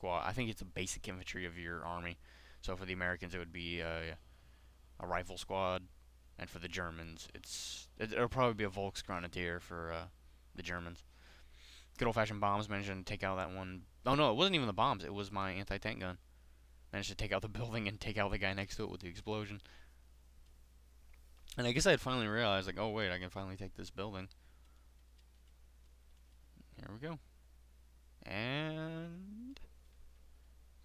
squad. I think it's a basic infantry of your army. So for the Americans, it would be a rifle squad, and for the Germans, it'll probably be a Volksgrenadier for the Germans. Good old-fashioned bombs managed to take out that one. Oh no, it wasn't even the bombs. It was my anti-tank gun. Managed to take out the building and take out the guy next to it with the explosion. And I guess I had finally realized, like, oh wait, I can finally take this building. Here we go. And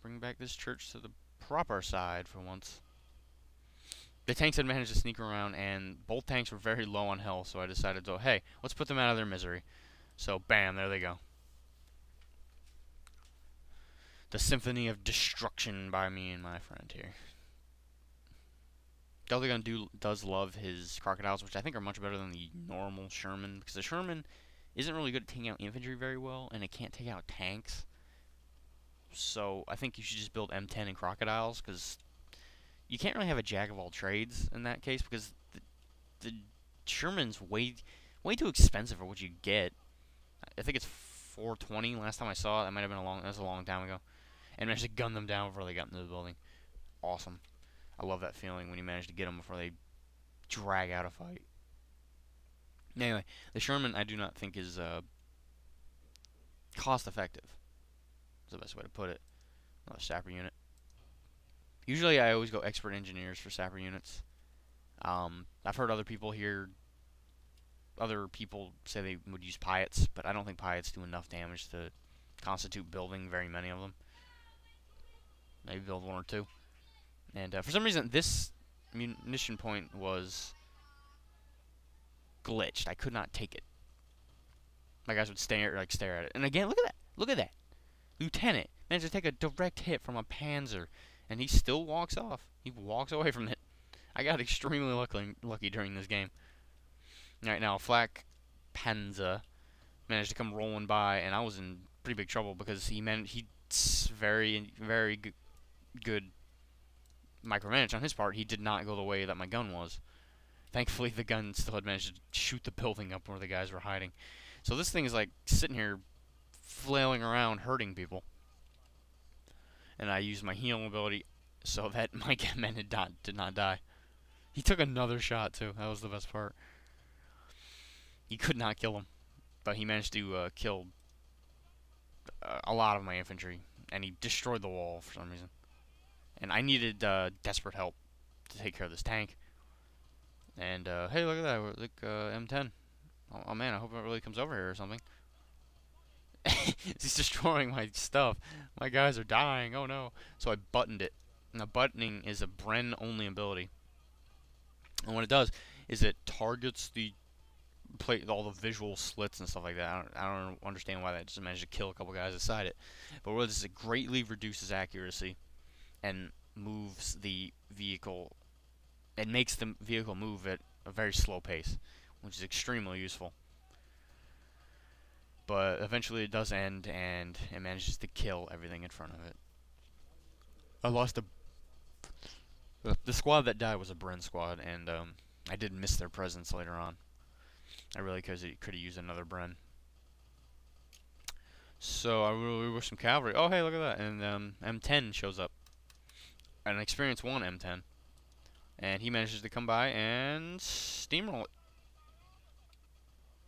bring back this church to the proper side for once. The tanks had managed to sneak around, and both tanks were very low on health, so I decided to, hey, let's put them out of their misery. So, bam, there they go. The symphony of destruction by me and my friend here. Delta Gun does love his crocodiles, which I think are much better than the normal Sherman, because the Sherman isn't really good at taking out infantry very well, and it can't take out tanks. So I think you should just build M10 and crocodiles, because you can't really have a jack of all trades in that case, because the Sherman's way too expensive for what you get. I think it's 420 last time I saw it. That might have been that was a long time ago. And managed to gun them down before they got into the building. Awesome. I love that feeling when you manage to get them before they drag out a fight. Anyway, the Sherman I do not think is cost effective. That's the best way to put it. Another sapper unit. Usually I always go expert engineers for sapper units. I've heard other people say they would use Pyattes, but I don't think Pyattes do enough damage to constitute building very many of them. Maybe build one or two. And for some reason, this munition point was glitched. I could not take it. My guys would stare at it. And again, look at that. Look at that. Lieutenant managed to take a direct hit from a Panzer, and he still walks off. He walks away from it. I got extremely lucky during this game. Alright, now Flak Panzer managed to come rolling by, and I was in pretty big trouble because he's very good micromanage on his part. He did not go the way that my gun was. Thankfully, the gun still had managed to shoot the building up where the guys were hiding. So this thing is like sitting here flailing around, hurting people. And I used my healing ability so that my men did not die. He took another shot too. That was the best part. He could not kill him, but he managed to kill a lot of my infantry, and he destroyed the wall for some reason. And I needed desperate help to take care of this tank. And hey, look at that! Look, M10. Oh man, I hope it really comes over here or something. He's destroying my stuff. My guys are dying. Oh no! So I buttoned it. Now buttoning is a Bren only ability, and what it does is it targets all the visual slits and stuff like that. I don't understand why that just managed to kill a couple guys inside it. But what it does is it greatly reduces accuracy and moves the vehicle. It makes the vehicle move at a very slow pace, which is extremely useful. But eventually it does end, and it manages to kill everything in front of it. I lost the squad that died was a Bren squad, and I did miss their presence later on. I really could have used another Bren. So I really wish some cavalry. Oh, hey, look at that. And M10 shows up. An experienced 1 M10. And he manages to come by and steamroll it.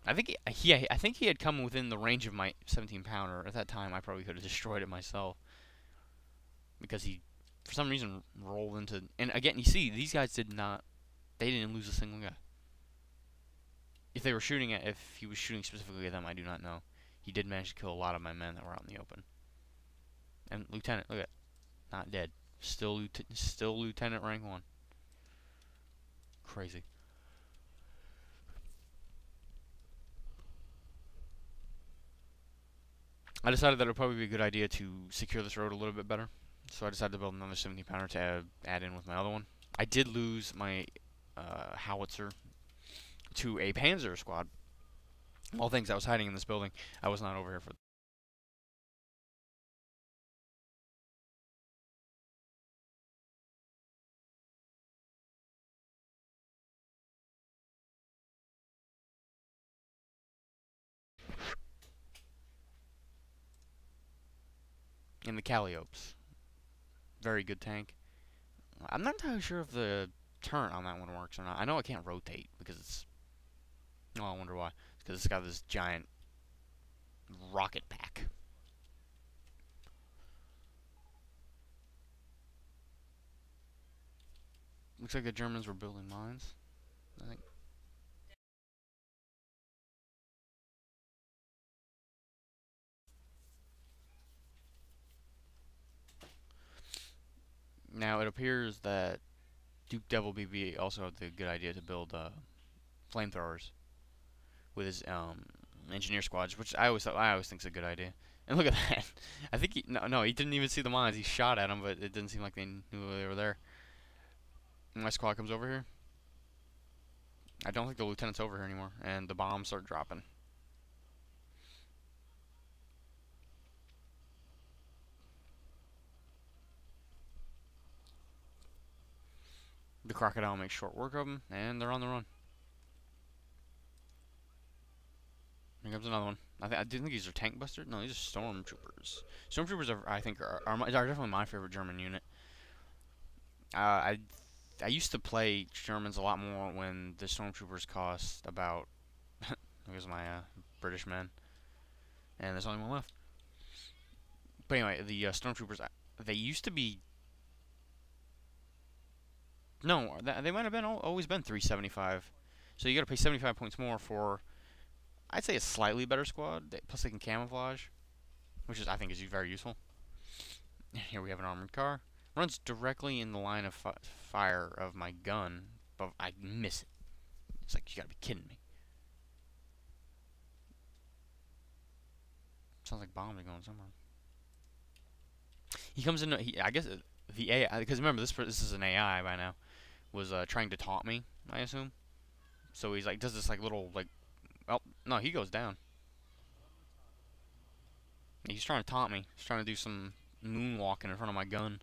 I think he had come within the range of my 17-pounder. At that time, I probably could have destroyed it myself. Because he, for some reason, rolled into... And again, you see, these guys didn't lose a single guy. If he was shooting specifically at them, I do not know. He did manage to kill a lot of my men that were out in the open. And Lieutenant, look at it. Not dead. Still Lieutenant rank 1. Crazy. I decided that it would probably be a good idea to secure this road a little bit better. So I decided to build another 17-pounder to add in with my other one. I did lose my howitzer to a Panzer squad. All things, I was hiding in this building. I was not over here for... And the Calliopes. Very good tank. I'm not entirely sure if the turret on that one works or not. I know it can't rotate because it's... Oh, I wonder why. It's because it's got this giant rocket pack. Looks like the Germans were building mines, I think. Now, it appears that Duke Devil BB also had the good idea to build flamethrowers with his engineer squads, which I always think is a good idea. And look at that. I think no, he didn't even see the mines. He shot at them, but it didn't seem like they knew they were there. And my squad comes over here. I don't think the lieutenant's over here anymore, and the bombs start dropping. The crocodile makes short work of them, and they're on the run. Here comes another one. I didn't think these are tank busters. No, these are stormtroopers. Stormtroopers I think are definitely my favorite German unit. I used to play Germans a lot more when the stormtroopers cost about. Here's my British men, and there's only one left. But anyway, the stormtroopers they used to be. No, they might have been always been 375. So you got to pay 75 points more for. I'd say a slightly better squad. Plus they can camouflage, which is I think is very useful. Here we have an armored car. Runs directly in the line of fire of my gun, but I miss it. It's like you gotta be kidding me. Sounds like bombs are going somewhere. He comes in. I guess the AI, because remember this is an AI by now, was trying to taunt me. I assume. So he's like does this like little like. Oh no, he goes down. He's trying to taunt me. He's trying to do some moonwalking in front of my gun.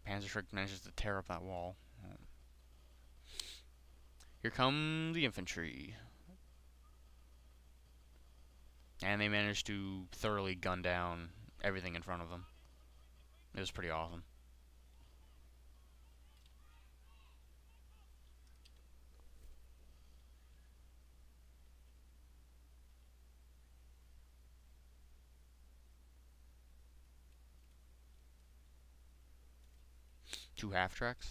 Panzerschreck manages to tear up that wall. Here come the infantry. And they managed to thoroughly gun down everything in front of them. It was pretty awesome. Two half tracks.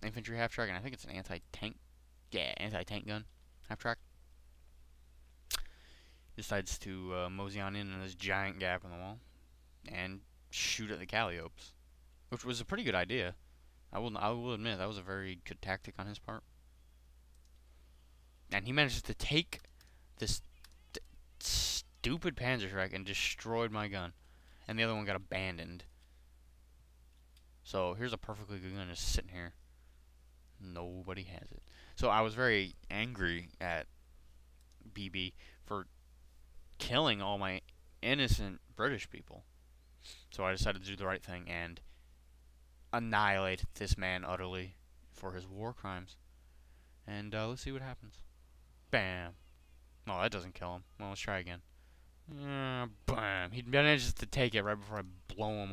Infantry half track, and I think it's an anti-tank. Yeah, anti-tank gun. Half track. Decides to mosey on in this giant gap in the wall and shoot at the Calliopes, which was a pretty good idea. I will admit that was a very good tactic on his part. And he manages to take this stupid Panzerschreck and destroyed my gun, and the other one got abandoned. So here's a perfectly good gun just sitting here. Nobody has it. So I was very angry at BB for killing all my innocent British people. So I decided to do the right thing and annihilate this man utterly for his war crimes. And let's see what happens. Bam. No, that doesn't kill him. Well, let's try again. Bam. He manages to take it right before I blow him